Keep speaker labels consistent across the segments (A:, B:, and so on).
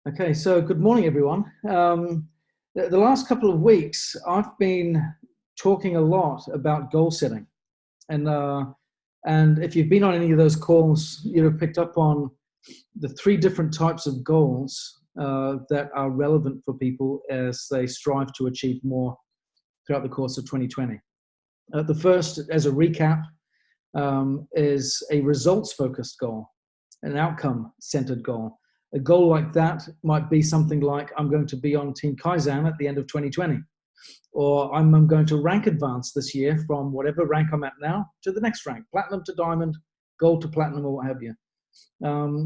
A: Okay, so good morning, everyone. The last couple of weeks, I've been talking a lot about goal setting, and and if you've been on any of those calls, you'd have picked up on the three different types of goals that are relevant for people as they strive to achieve more throughout the course of 2020. The first, as a recap, is a results-focused goal, an outcome-centered goal. A goal like that might be something like, I'm going to be on Team Kaizen at the end of 2020, or I'm going to rank advance this year from whatever rank I'm at now to the next rank, platinum to diamond, gold to platinum, or what have you.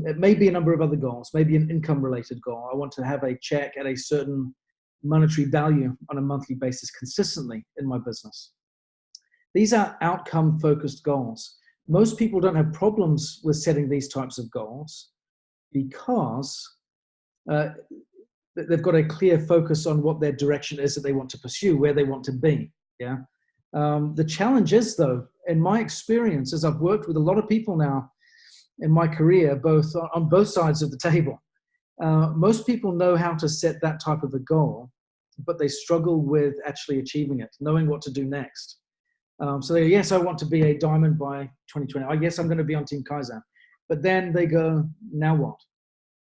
A: It may be a number of other goals, maybe an income-related goal. I want to have a check at a certain monetary value on a monthly basis consistently in my business. These are outcome-focused goals. Most people don't have problems with setting these types of goals because they've got a clear focus on what their direction is that they want to pursue, where they want to be. Yeah. The challenge is, though, in my experience, as I've worked with a lot of people now in my career, both on both sides of the table, most people know how to set that type of a goal, but they struggle with actually achieving it, knowing what to do next. So they go, yes, I want to be a diamond by 2020. I guess I'm going to be on Team Kaizen. But then they go, now what?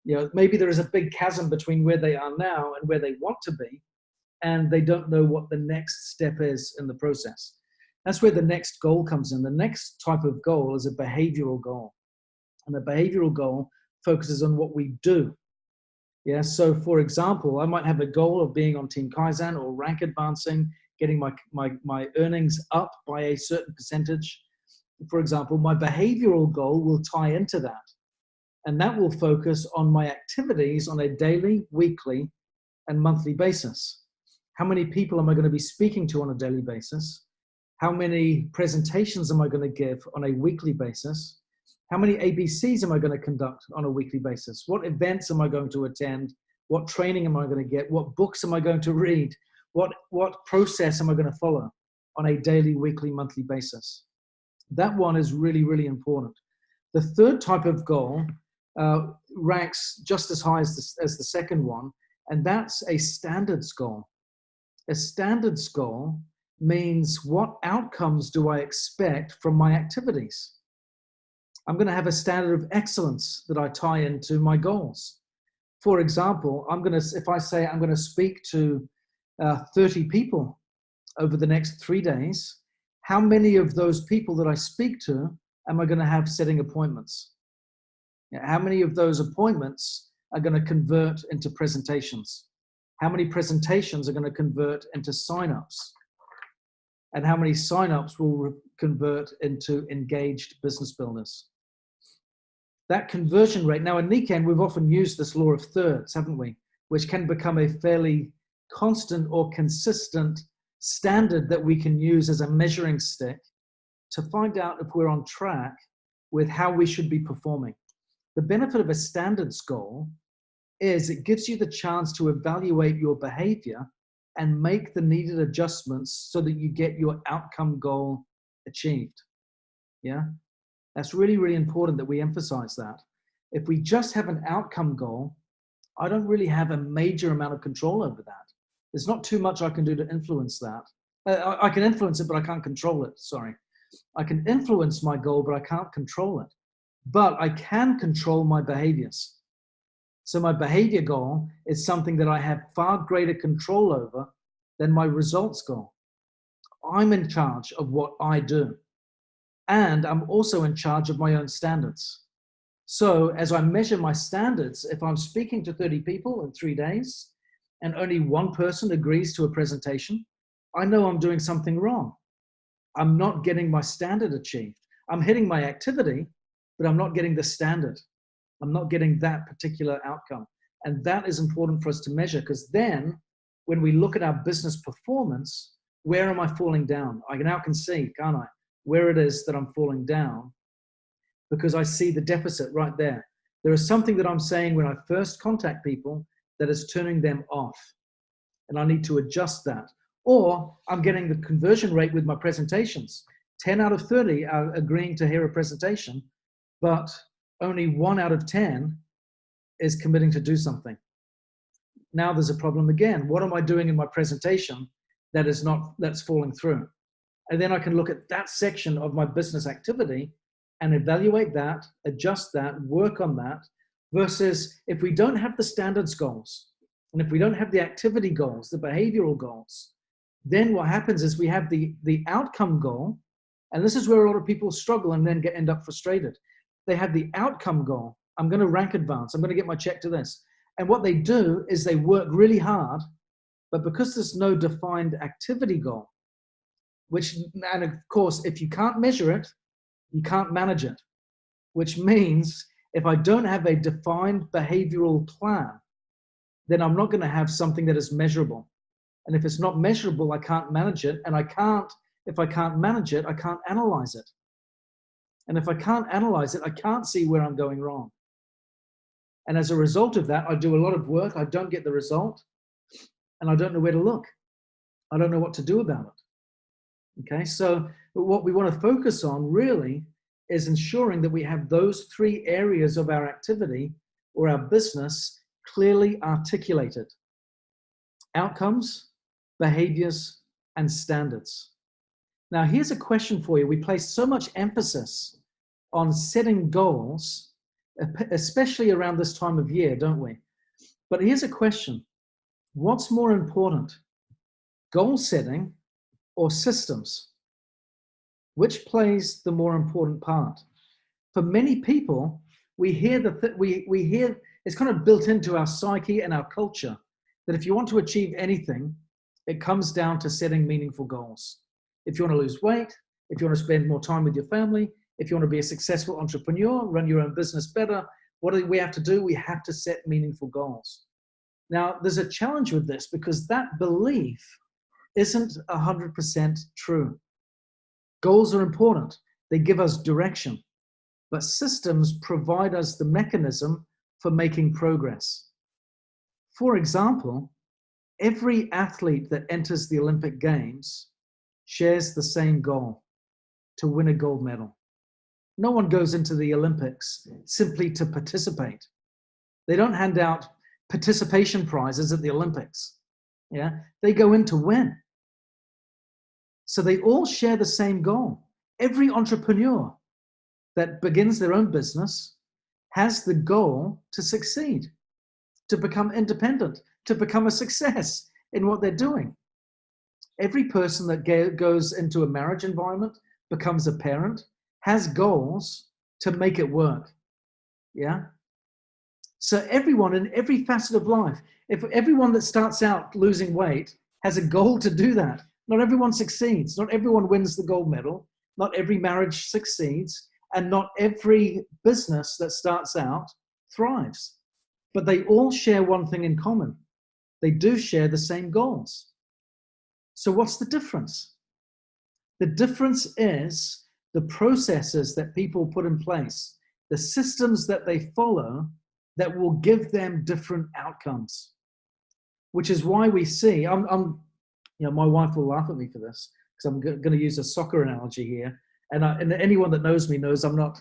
A: You know, maybe there is a big chasm between where they are now and where they want to be, and they don't know what the next step is in the process. That's where the next goal comes in. The next type of goal is a behavioral goal. And the behavioral goal focuses on what we do. Yeah, so for example, I might have a goal of being on Team Kaizen or rank advancing, getting my earnings up by a certain percentage. For example, my behavioral goal will tie into that. And that will focus on my activities on a daily, weekly, and monthly basis. How many people am I going to be speaking to on a daily basis? How many presentations am I going to give on a weekly basis? How many ABCs am I going to conduct on a weekly basis? What events am I going to attend? What training am I going to get? What books am I going to read? What process am I going to follow on a daily, weekly, monthly basis? That one is really, really important. The third type of goal ranks just as high as the second one, and that's a standards goal. A standards goal means, what outcomes do I expect from my activities? I'm going to have a standard of excellence that I tie into my goals. For example, if I say I'm going to speak to 30 people over the next 3 days, how many of those people that I speak to am I going to have setting appointments? How many of those appointments are going to convert into presentations? How many presentations are going to convert into sign-ups? And how many sign-ups will convert into engaged business builders? That conversion rate, now in Nikken, we've often used this law of thirds, haven't we? Which can become a fairly constant or consistent standard that we can use as a measuring stick to find out if we're on track with how we should be performing. The benefit of a standards goal is it gives you the chance to evaluate your behavior and make the needed adjustments so that you get your outcome goal achieved. Yeah, that's really, really important that we emphasize that. If we just have an outcome goal, I don't really have a major amount of control over that. There's not too much I can do to influence that. I can influence it, but I can't control it. Sorry. I can influence my goal, but I can't control it. But I can control my behaviors. So my behavior goal is something that I have far greater control over than my results goal. I'm in charge of what I do. And I'm also in charge of my own standards. So as I measure my standards, if I'm speaking to 30 people in 3 days and only one person agrees to a presentation, I know I'm doing something wrong. I'm not getting my standard achieved. I'm hitting my activity, but I'm not getting the standard. I'm not getting that particular outcome. And that is important for us to measure, because then when we look at our business performance, where am I falling down? I now can see, can't I, where it is that I'm falling down, because I see the deficit right there. There is something that I'm saying when I first contact people that is turning them off, and I need to adjust that. Or I'm getting the conversion rate with my presentations. 10 out of 30 are agreeing to hear a presentation, but only 1 out of 10 is committing to do something. Now there's a problem again. What am I doing in my presentation that's falling through? And then I can look at that section of my business activity and evaluate that, adjust that, work on that, versus if we don't have the standards goals, and if we don't have the activity goals, the behavioral goals, then what happens is we have the outcome goal, and this is where a lot of people struggle and then end up frustrated. They have the outcome goal. I'm going to rank advance. I'm going to get my check to this. And what they do is they work really hard, but because there's no defined activity goal, and of course, if you can't measure it, you can't manage it, which means if I don't have a defined behavioral plan, then I'm not going to have something that is measurable. And if it's not measurable, I can't manage it. And if I can't manage it, I can't analyze it. And if I can't analyze it, I can't see where I'm going wrong. And as a result of that, I do a lot of work, I don't get the result, and I don't know where to look. I don't know what to do about it. Okay, so what we want to focus on really is ensuring that we have those three areas of our activity or our business clearly articulated: outcomes, behaviors, and standards. Now, here's a question for you. We place so much emphasis on setting goals, especially around this time of year, don't we? But here's a question. What's more important, goal setting or systems? Which plays the more important part? For many people, we hear it's kind of built into our psyche and our culture that if you want to achieve anything, it comes down to setting meaningful goals. If you want to lose weight, if you want to spend more time with your family, if you want to be a successful entrepreneur, run your own business better, what do we have to do? We have to set meaningful goals. Now, there's a challenge with this because that belief isn't 100% true. Goals are important. They give us direction, but systems provide us the mechanism for making progress. For example, every athlete that enters the Olympic Games shares the same goal: to win a gold medal. No one goes into the Olympics simply to participate. They don't hand out participation prizes at the Olympics. Yeah, they go in to win. So they all share the same goal. Every entrepreneur that begins their own business has the goal to succeed, to become independent, to become a success in what they're doing. Every person that goes into a marriage environment, becomes a parent, has goals to make it work. Yeah? So everyone in every facet of life, if everyone that starts out losing weight has a goal to do that, not everyone succeeds. Not everyone wins the gold medal. Not every marriage succeeds. And not every business that starts out thrives. But they all share one thing in common. They do share the same goals. So what's the difference? The difference is the processes that people put in place, the systems that they follow that will give them different outcomes, which is why we see, my wife will laugh at me for this because I'm going to use a soccer analogy here. And anyone that knows me knows I'm not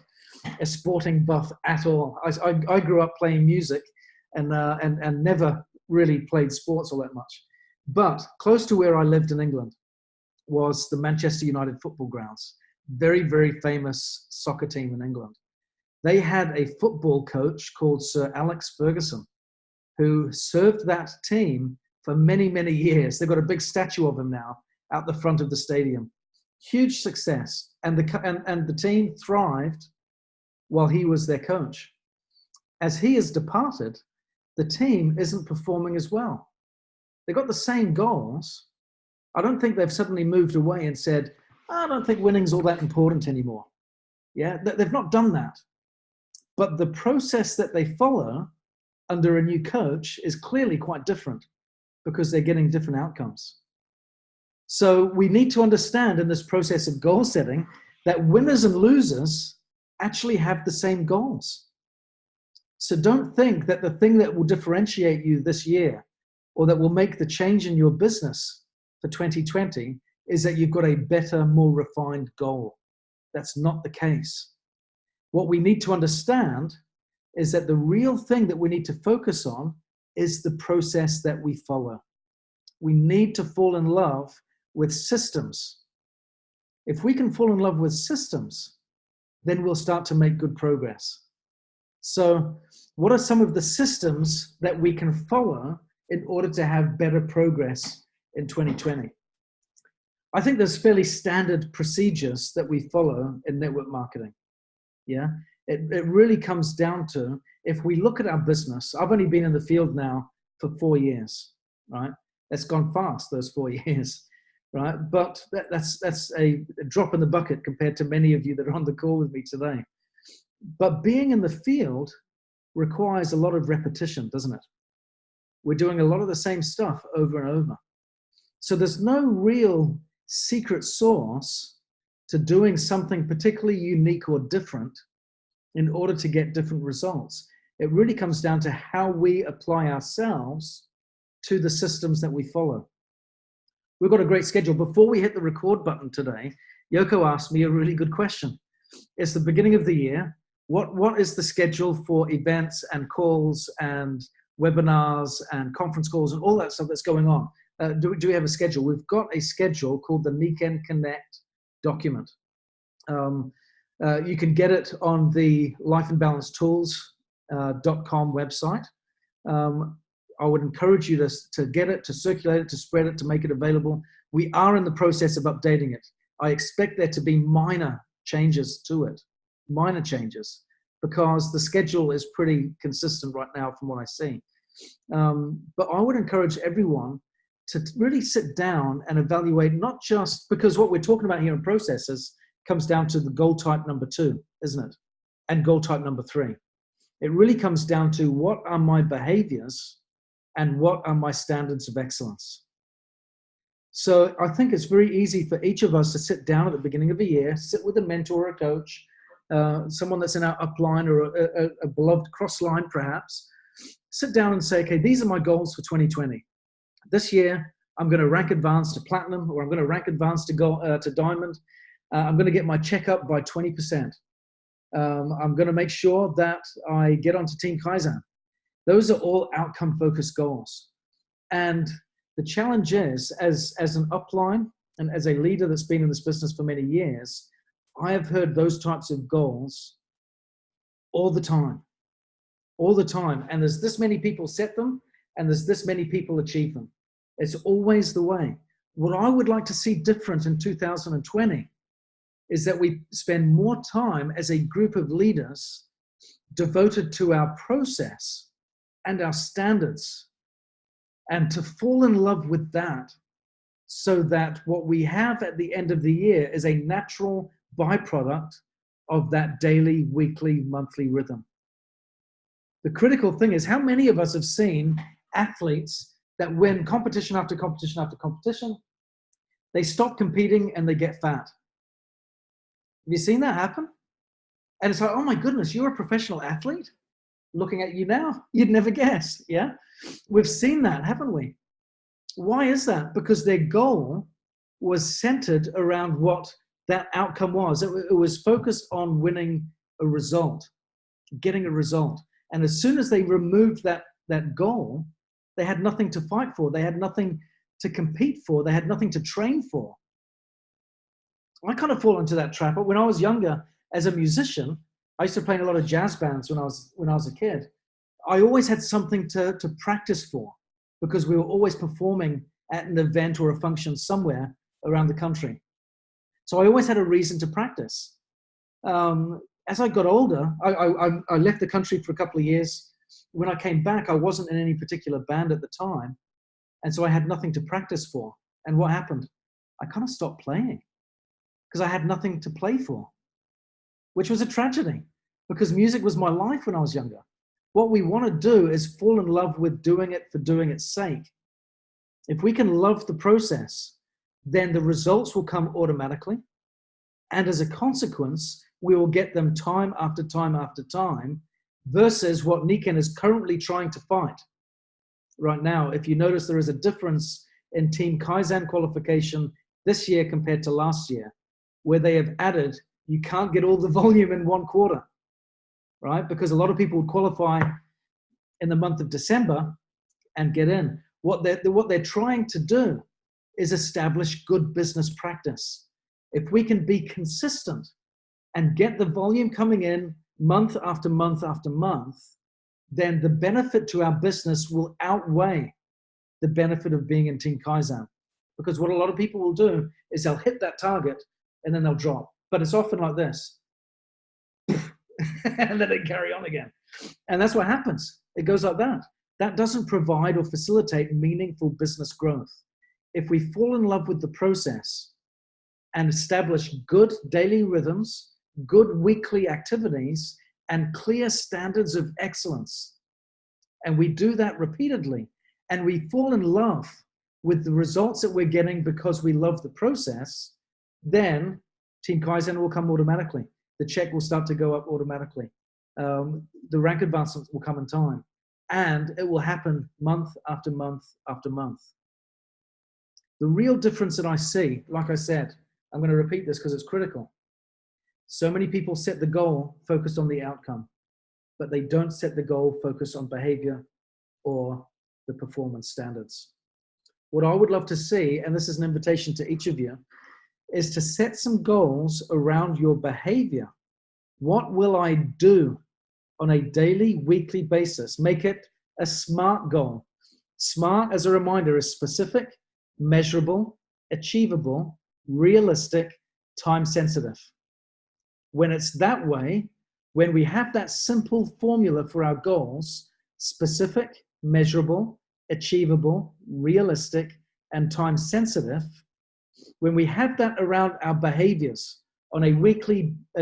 A: a sporting buff at all. I grew up playing music and never really played sports all that much. But close to where I lived in England was the Manchester United football grounds. Very, very famous soccer team in England. They had a football coach called Sir Alex Ferguson, who served that team for many, many years. They've got a big statue of him now out the front of the stadium. Huge success. And the team thrived while he was their coach. As he has departed, the team isn't performing as well. They've got the same goals. I don't think they've suddenly moved away and said, I don't think winning's all that important anymore. Yeah, they've not done that. But the process that they follow under a new coach is clearly quite different because they're getting different outcomes. So we need to understand in this process of goal setting that winners and losers actually have the same goals. So don't think that the thing that will differentiate you this year or that will make the change in your business for 2020 is that you've got a better, more refined goal. That's not the case. What we need to understand is that the real thing that we need to focus on is the process that we follow. We need to fall in love with systems. If we can fall in love with systems, then we'll start to make good progress. So what are some of the systems that we can follow in order to have better progress in 2020? I think there's fairly standard procedures that we follow in network marketing. Yeah, it really comes down to, if we look at our business, I've only been in the field now for 4 years, right? That's gone fast, those 4 years, right? But that's a drop in the bucket compared to many of you that are on the call with me today. But being in the field requires a lot of repetition, doesn't it? We're doing a lot of the same stuff over and over. So there's no real secret sauce to doing something particularly unique or different in order to get different results. It really comes down to how we apply ourselves to the systems that we follow. We've got a great schedule. Before we hit the record button today, Yoko asked me a really good question. It's the beginning of the year. What is the schedule for events and calls and webinars and conference calls and all that stuff that's going on? Do we have a schedule? We've got a schedule called the Niken Connect document. You can get it on the lifeandbalancetools.com website. I would encourage you to get it, to circulate it, to spread it, to make it available. We are in the process of updating it. I expect there to be minor changes to it, minor changes, because the schedule is pretty consistent right now from what I see. But I would encourage everyone to really sit down and evaluate, not just because what we're talking about here in processes comes down to the goal type number 2, isn't it? And goal type number 3. It really comes down to, what are my behaviors and what are my standards of excellence? So I think it's very easy for each of us to sit down at the beginning of a year, sit with a mentor or a coach, someone that's in our upline or a beloved cross line perhaps, sit down and say, okay, these are my goals for 2020. This year, I'm going to rank advanced to platinum, or I'm going to rank advanced to diamond. I'm going to get my checkup by 20%. I'm going to make sure that I get onto Team Kaizen. Those are all outcome-focused goals. And the challenge is, as an upline and as a leader that's been in this business for many years, I have heard those types of goals all the time. All the time. And there's this many people set them, and there's this many people achieve them. It's always the way. What I would like to see different in 2020 is that we spend more time as a group of leaders devoted to our process and our standards, and to fall in love with that, so that what we have at the end of the year is a natural byproduct of that daily, weekly, monthly rhythm. The critical thing is, how many of us have seen athletes that win competition after competition after competition, they stop competing and they get fat? Have you seen that happen? And it's like, oh my goodness, you're a professional athlete? Looking at you now, you'd never guess, yeah? We've seen that, haven't we? Why is that? Because their goal was centered around what that outcome was. It was focused on winning a result, getting a result. And as soon as they removed that goal, they had nothing to fight for. They had nothing to compete for. They had nothing to train for. I kind of fall into that trap. But when I was younger, as a musician, I used to play in a lot of jazz bands when I was a kid. I always had something to practice for, because we were always performing at an event or a function somewhere around the country. So I always had a reason to practice. As I got older, I left the country for a couple of years. When I came back, I wasn't in any particular band at the time. And so I had nothing to practice for. And what happened? I kind of stopped playing because I had nothing to play for, which was a tragedy, because music was my life when I was younger. What we want to do is fall in love with doing it for doing its sake. If we can love the process, then the results will come automatically. And as a consequence, we will get them time after time after time, versus what Niken is currently trying to fight right now. If you notice, there is a difference in Team Kaizen qualification this year compared to last year, where they have added, you can't get all the volume in one quarter, right? Because a lot of people would qualify in the month of December, and get in. What they're trying to do is establish good business practice. If we can be consistent and get the volume coming in month after month after month, then the benefit to our business will outweigh the benefit of being in Team Kaizen. Because what a lot of people will do is they'll hit that target and then they'll drop. But it's often like this. And then they carry on again. And that's what happens. It goes like that. That doesn't provide or facilitate meaningful business growth. If we fall in love with the process and establish good daily rhythms, good weekly activities, and clear standards of excellence, and we do that repeatedly, and we fall in love with the results that we're getting because we love the process, then Team Kaizen will come automatically. The check will start to go up automatically. The rank advancements will come in time. And it will happen month after month after month. The real difference that I see, like I said, I'm going to repeat this because it's critical. So many people set the goal focused on the outcome, but they don't set the goal focused on behavior or the performance standards. What I would love to see, and this is an invitation to each of you, is to set some goals around your behavior. What will I do on a daily, weekly basis? Make it a SMART goal. SMART, as a reminder, is specific, measurable, achievable, realistic, time-sensitive. When it's that way, when we have that simple formula for our goals, specific, measurable, achievable, realistic, and time-sensitive, when we have that around our behaviors on a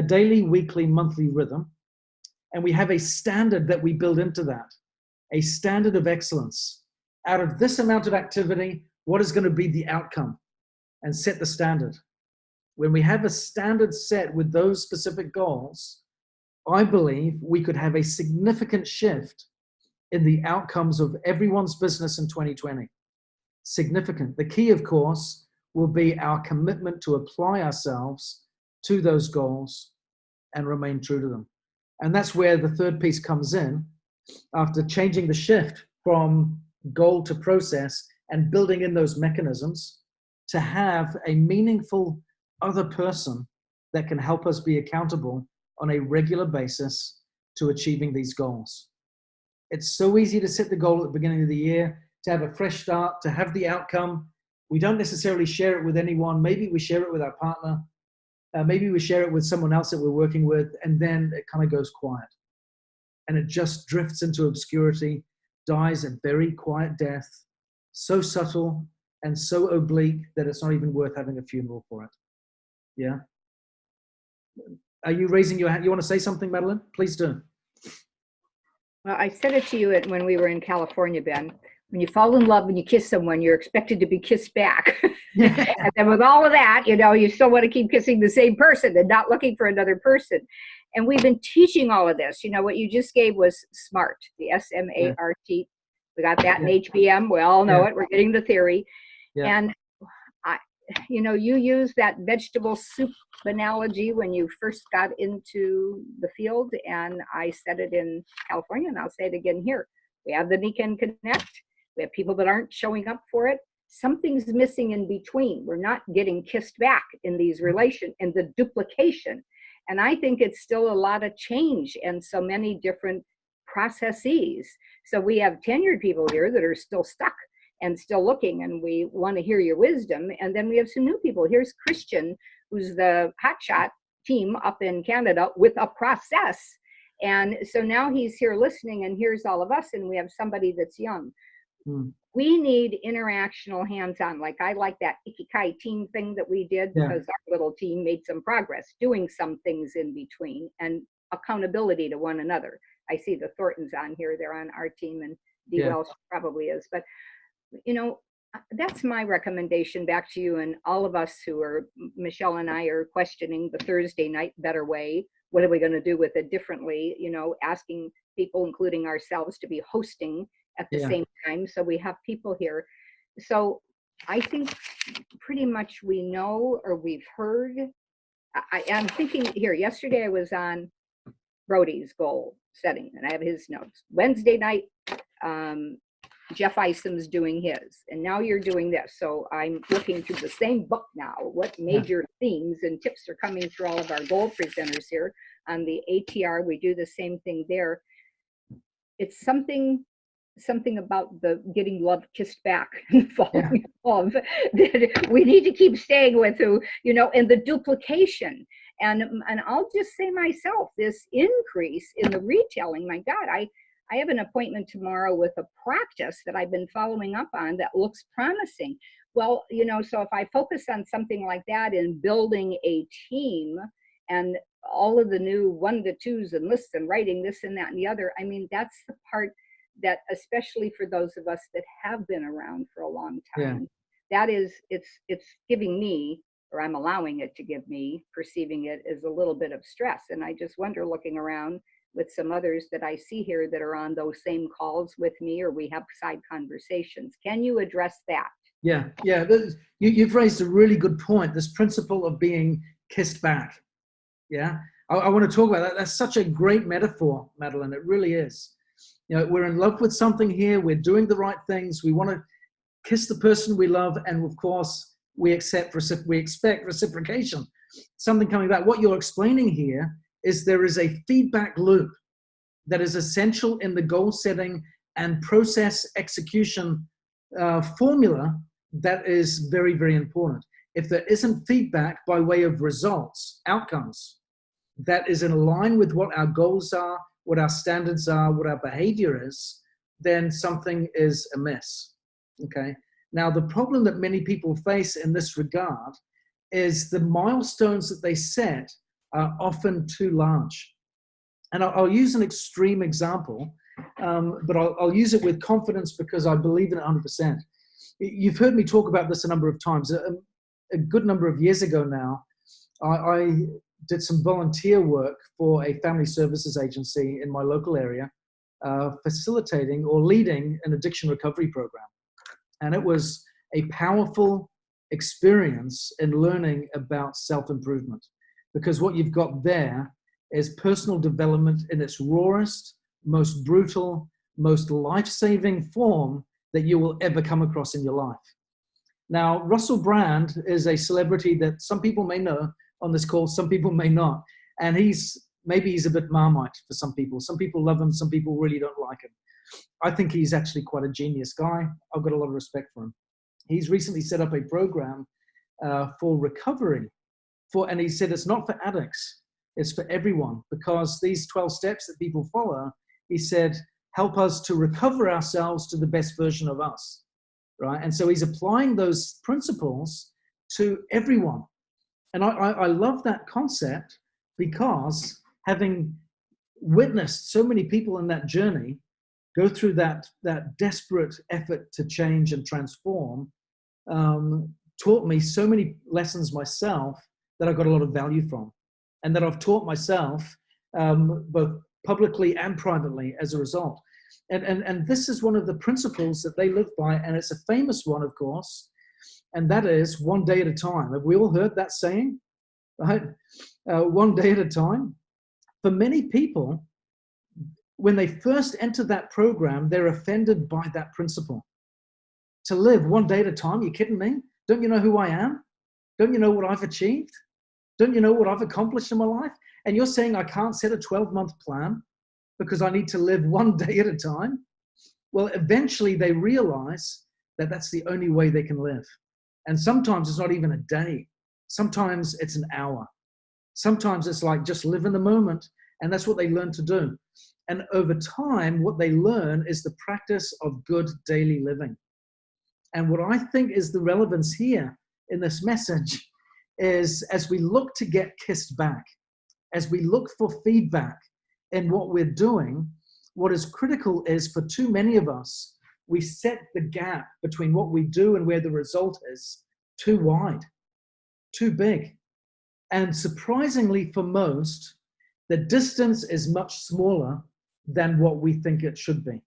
A: daily, weekly, monthly rhythm, and we have a standard that we build into that, a standard of excellence. Out of this amount of activity, what is going to be the outcome? And set the standard. When we have a standard set with those specific goals, I believe we could have a significant shift in the outcomes of everyone's business in 2020. Significant. The key, of course, will be our commitment to apply ourselves to those goals and remain true to them. And that's where the third piece comes in, after changing the shift from goal to process and building in those mechanisms to have a meaningful other person that can help us be accountable on a regular basis to achieving these goals. It's so easy to set the goal at the beginning of the year, to have a fresh start, to have the outcome. We don't necessarily share it with anyone. Maybe we share it with our partner. Maybe we share it with someone else that we're working with, and then it kind of goes quiet. And it just drifts into obscurity, dies a very quiet death, so subtle and so oblique that it's not even worth having a funeral for it. Yeah? Are you raising your hand? You want to say something, Madeline? Please do.
B: Well, I said it to you when we were in California, Ben. When you fall in love and you kiss someone, you're expected to be kissed back.
A: Yeah.
B: And then with all of that, you still want to keep kissing the same person and not looking for another person. And we've been teaching all of this. What you just gave was SMART, the S-M-A-R-T. We got that in HBM. We all know it. We're getting the theory. Yeah. And, you use that vegetable soup analogy when you first got into the field. And I said it in California, and I'll say it again here. We have the Nikan Connect. We have people that aren't showing up for it. Something's missing in between. We're not getting kissed back in these relations and the duplication. And I think it's still a lot of change and so many different processes. So we have tenured people here that are still stuck and still looking, and we want to hear your wisdom. And then we have some new people. Here's Christian, who's the hotshot team up in Canada with a process. And so now he's here listening, and here's all of us, and we have somebody that's young. We need interactional hands-on. Like I like that Ikikai team thing that we did because our little team made some progress, doing some things in between, and accountability to one another. I see the Thorntons on here. They're on our team, and Dee Welsh probably is. But, that's my recommendation back to you and all of us who are, Michelle and I are questioning the Thursday night better way. What are we going to do with it differently? Asking people, including ourselves, to be hosting at the same time. So we have people here. So I think pretty much we know, or we've heard. I'm thinking here, yesterday I was on Brody's goal setting, and I have his notes. Wednesday night, Jeff Isom's doing his, and now you're doing this. So I'm looking through the same book now. What major themes and tips are coming through all of our goal presenters here on the ATR? We do the same thing there. It's something about the getting love kissed back and falling in love that we need to keep staying with, who, you know, and the duplication. And I'll just say myself, this increase in the retelling, my God, I have an appointment tomorrow with a practice that I've been following up on that looks promising. Well, you know, so if I focus on something like that in building a team and all of the new 1-2s and lists and writing this and that and the other, I mean, that's the part that, especially for those of us that have been around for a long time, that is, it's giving me, or I'm allowing it to give me, perceiving it as a little bit of stress. And I just wonder, looking around with some others that I see here that are on those same calls with me, or we have side conversations, can you address that?
A: Yeah. You've raised a really good point, this principle of being kissed back. Yeah, I want to talk about that. That's such a great metaphor, Madeline. It really is. You know, we're in love with something here. We're doing the right things. We want to kiss the person we love, and of course, we expect reciprocation. Something coming back. What you're explaining here is there is a feedback loop that is essential in the goal setting and process execution formula that is very, very important. If there isn't feedback by way of results, outcomes, that is in line with what our goals are, what our standards are, what our behavior is, then something is amiss, okay? Now, the problem that many people face in this regard is the milestones that they set are often too large. And I'll use an extreme example, but I'll use it with confidence because I believe in it 100%. You've heard me talk about this a number of times. A good number of years ago now, I did some volunteer work for a family services agency in my local area, facilitating or leading an addiction recovery program. And it was a powerful experience in learning about self-improvement, because what you've got there is personal development in its rawest, most brutal, most life-saving form that you will ever come across in your life. Now, Russell Brand is a celebrity that some people may know on this call, some people may not. And maybe he's a bit Marmite for some people. Some people love him, some people really don't like him. I think he's actually quite a genius guy. I've got a lot of respect for him. He's recently set up a program for recovery, and he said it's not for addicts, it's for everyone, because these 12 steps that people follow, he said, help us to recover ourselves to the best version of us, right? And so he's applying those principles to everyone. And I love that concept, because having witnessed so many people in that journey go through that desperate effort to change and transform, taught me so many lessons myself that I got a lot of value from, and that I've taught myself both publicly and privately as a result. And this is one of the principles that they live by, and it's a famous one, of course, and that is one day at a time. Have we all heard that saying, right? One day at a time. For many people, when they first enter that program, they're offended by that principle. To live one day at a time, you kidding me? Don't you know who I am? Don't you know what I've achieved? Don't you know what I've accomplished in my life? And you're saying I can't set a 12-month plan because I need to live one day at a time? Well, eventually they realize that that's the only way they can live. And sometimes it's not even a day. Sometimes it's an hour. Sometimes it's like just live in the moment. And that's what they learn to do. And over time, what they learn is the practice of good daily living. And what I think is the relevance here in this message is, as we look to get kissed back, as we look for feedback in what we're doing, what is critical is, for too many of us, we set the gap between what we do and where the result is too wide, too big. And surprisingly for most, the distance is much smaller than what we think it should be.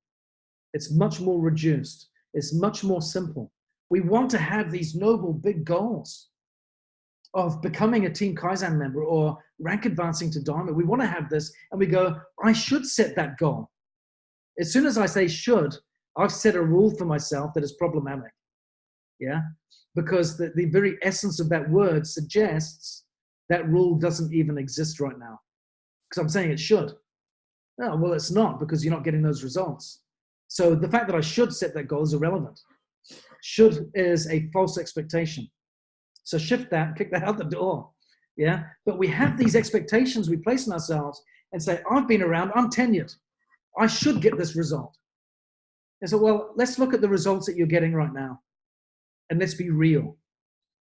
A: It's much more reduced. It's much more simple. We want to have these noble big goals of becoming a Team Kaizen member or rank advancing to Diamond. We want to have this, and we go, I should set that goal. As soon as I say should, I've set a rule for myself that is problematic. Yeah. Because the very essence of that word suggests that rule doesn't even exist right now. Because I'm saying it should. No, well, it's not, because you're not getting those results. So the fact that I should set that goal is irrelevant. Should is a false expectation. So shift that, kick that out the door. Yeah. But we have these expectations we place on ourselves and say, I've been around, I'm tenured. I should get this result. And so, well, let's look at the results that you're getting right now. And let's be real.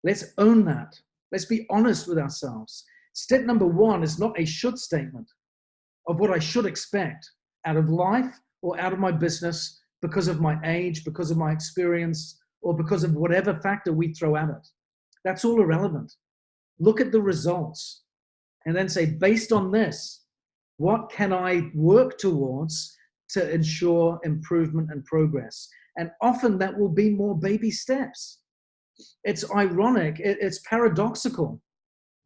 A: Let's own that. Let's be honest with ourselves. Step number one is not a should statement of what I should expect out of life or out of my business because of my age, because of my experience, or because of whatever factor we throw at it. That's all irrelevant. Look at the results and then say, based on this, what can I work towards to ensure improvement and progress? And often that will be more baby steps. It's ironic, it's paradoxical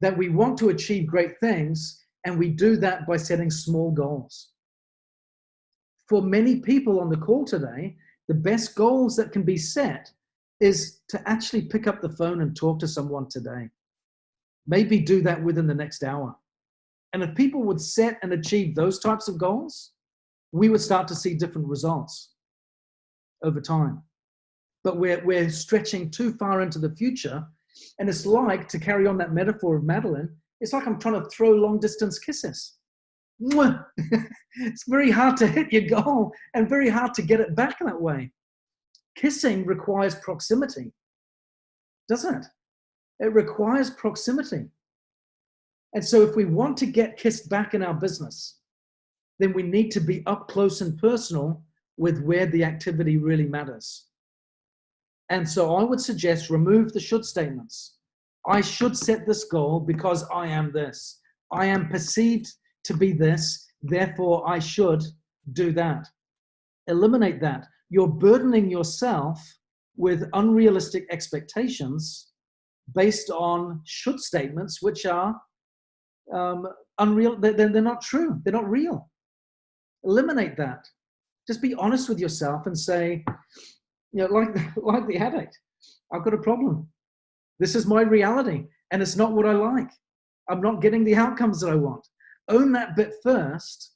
A: that we want to achieve great things and we do that by setting small goals. For many people on the call today, the best goals that can be set is to actually pick up the phone and talk to someone today. Maybe do that within the next hour. And if people would set and achieve those types of goals, we would start to see different results over time. But we're stretching too far into the future. And it's like, to carry on that metaphor of Madeline, it's like I'm trying to throw long distance kisses. It's very hard to hit your goal and very hard to get it back that way. Kissing requires proximity, doesn't it? It requires proximity. And so if we want to get kissed back in our business, then we need to be up close and personal with where the activity really matters. And so I would suggest remove the should statements. I should set this goal because I am this. I am perceived to be this, therefore I should do that. Eliminate that. You're burdening yourself with unrealistic expectations based on should statements, which are unreal. They're not true. They're not real. Eliminate that. Just be honest with yourself and say, you know, like the addict, I've got a problem. This is my reality, and it's not what I like. I'm not getting the outcomes that I want. Own that bit first,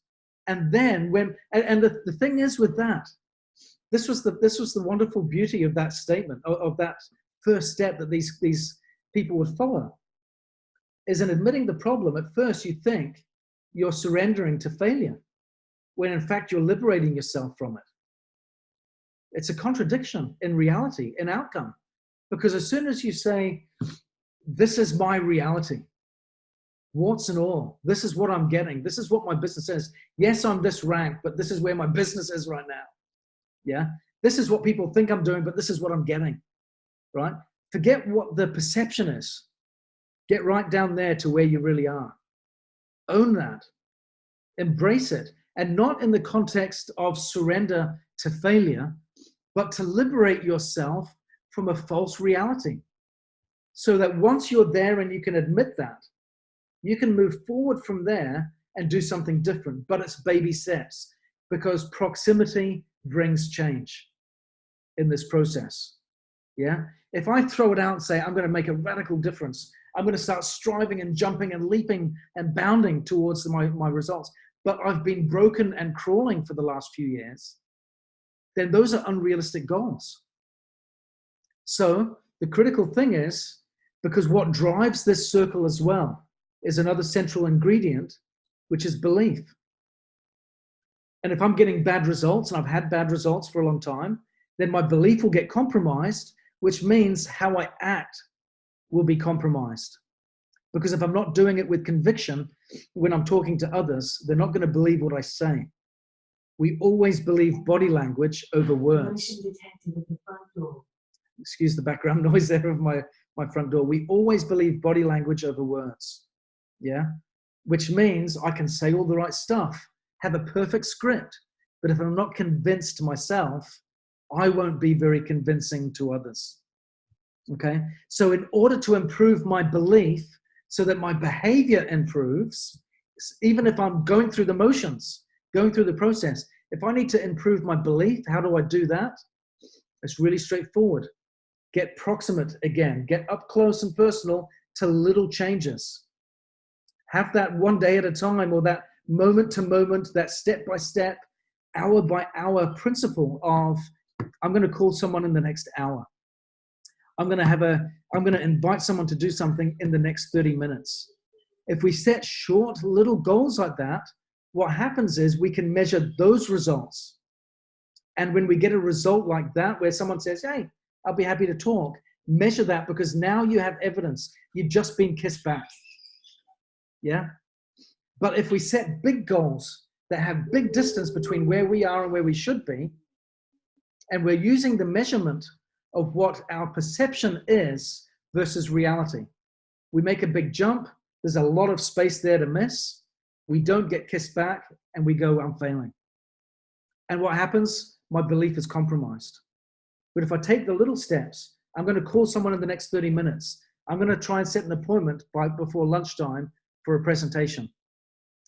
A: and then the thing is with that, this was the wonderful beauty of that statement, of that first step that these people would follow, is in admitting the problem. At first, you think you're surrendering to failure, when in fact you're liberating yourself from it. It's a contradiction in reality, in outcome. Because as soon as you say, this is my reality, warts and all, this is what I'm getting, this is what my business is. Yes, I'm this rank, but this is where my business is right now. Yeah, this is what people think I'm doing, but this is what I'm getting, right? Forget what the perception is. Get right down there to where you really are. Own that. Embrace it. And not in the context of surrender to failure, but to liberate yourself from a false reality. So that once you're there and you can admit that, you can move forward from there and do something different. But it's baby steps, because proximity brings change in this process. Yeah. If I throw it out and say, I'm going to make a radical difference, I'm going to start striving and jumping and leaping and bounding towards my results, but I've been broken and crawling for the last few years, then those are unrealistic goals. So the critical thing is, because what drives this circle as well is another central ingredient, which is belief. And if I'm getting bad results, and I've had bad results for a long time, then my belief will get compromised, which means how I act will be compromised. Because if I'm not doing it with conviction, when I'm talking to others, they're not going to believe what I say. We always believe body language over words. Excuse the background noise there of my front door. We always believe body language over words. Yeah? Which means I can say all the right stuff, have a perfect script, but if I'm not convinced myself, I won't be very convincing to others. Okay? So in order to improve my belief so that my behavior improves, even if I'm going through the motions, going through the process, If I need to improve my belief, how do I do that? It's really straightforward. Get proximate again. Get up close and personal to little changes. Have that one day at a time, or that moment to moment, that step by step, hour by hour principle of, I'm going to call someone in the next hour. I'm going to invite someone to do something in the next 30 minutes. If we set short little goals like that, what happens is we can measure those results. And when we get a result like that, where someone says, hey, I'll be happy to talk, measure that, because now you have evidence. You've just been kissed back. Yeah. But if we set big goals that have big distance between where we are and where we should be, and we're using the measurement of what our perception is versus reality, we make a big jump. There's a lot of space there to miss. We don't get kissed back, and we go, I'm failing. And what happens? My belief is compromised. But if I take the little steps, I'm going to call someone in the next 30 minutes. I'm going to try and set an appointment before lunchtime for a presentation.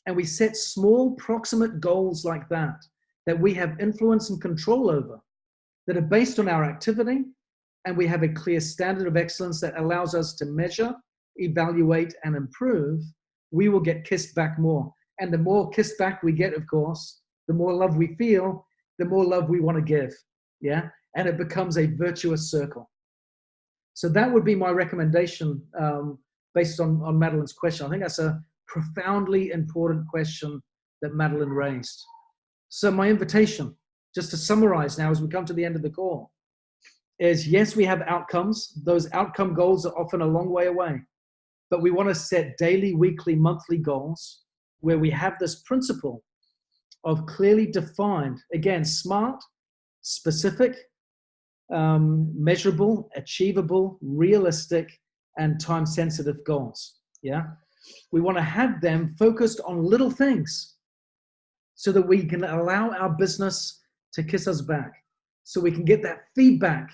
A: And we set small proximate goals like that, that we have influence and control over, that are based on our activity, and we have a clear standard of excellence that allows us to measure, evaluate, and improve. We will get kissed back more. And the more kissed back we get, of course, the more love we feel, the more love we want to give. Yeah. And it becomes a virtuous circle. So that would be my recommendation based on Madeline's question. I think that's a profoundly important question that Madeline raised. So my invitation, just to summarize now as we come to the end of the call, is yes, we have outcomes. Those outcome goals are often a long way away. But we want to set daily, weekly, monthly goals where we have this principle of clearly defined, again, SMART, specific, measurable, achievable, realistic, and time-sensitive goals. Yeah, we want to have them focused on little things so that we can allow our business to kiss us back, so we can get that feedback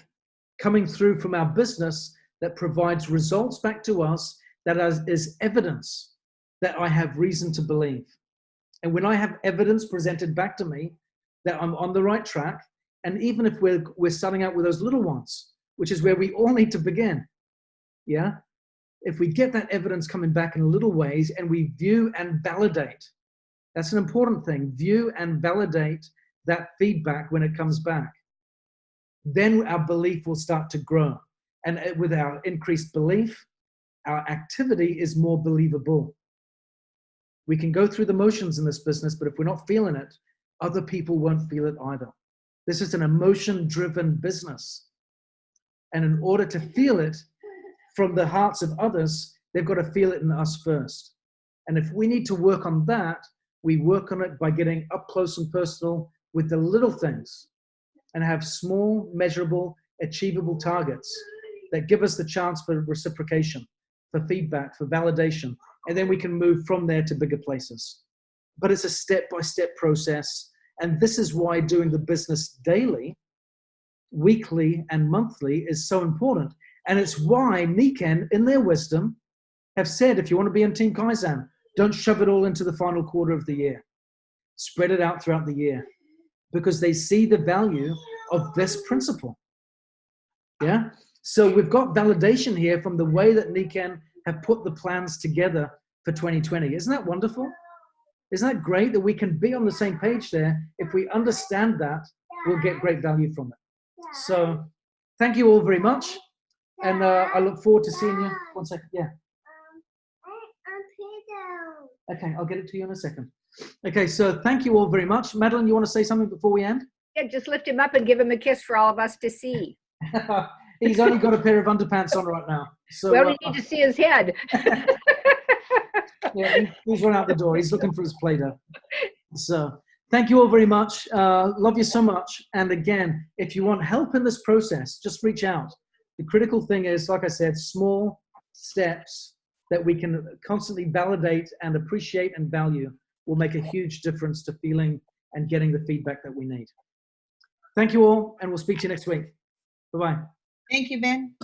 A: coming through from our business that provides results back to us, that is evidence that I have reason to believe. And when I have evidence presented back to me that I'm on the right track, and even if we're starting out with those little ones, which is where we all need to begin, yeah? If we get that evidence coming back in little ways and we view and validate, that's an important thing, view and validate that feedback when it comes back, then our belief will start to grow. And with our increased belief, our activity is more believable. We can go through the motions in this business, but if we're not feeling it, other people won't feel it either. This is an emotion-driven business. And in order to feel it from the hearts of others, they've got to feel it in us first. And if we need to work on that, we work on it by getting up close and personal with the little things and have small, measurable, achievable targets that give us the chance for reciprocation, for feedback, for validation. And then we can move from there to bigger places. But it's a step-by-step process. And this is why doing the business daily, weekly, and monthly is so important. And it's why Nikken, in their wisdom, have said, if you want to be in Team Kaizen, don't shove it all into the final quarter of the year. Spread it out throughout the year, because they see the value of this principle. Yeah? So we've got validation here from the way that Nikken have put the plans together for 2020. Isn't that wonderful? Isn't that great that we can be on the same page there? If we understand that, we'll get great value from it. So thank you all very much. And I look forward to seeing you. 1 second. Yeah. Okay, I'll get it to you in a second. Okay, so thank you all very much. Madeline, you want to say something before we end?
B: Yeah, just lift him up and give him a kiss for all of us to see.
A: He's only got a pair of underpants on right now. So
B: we only need to see his head.
A: Yeah, he's run out the door. He's looking for his Play-Doh. So thank you all very much. Love you so much. And again, if you want help in this process, just reach out. The critical thing is, like I said, small steps that we can constantly validate and appreciate and value will make a huge difference to feeling and getting the feedback that we need. Thank you all, and we'll speak to you next week. Bye-bye.
C: Thank you, Ben.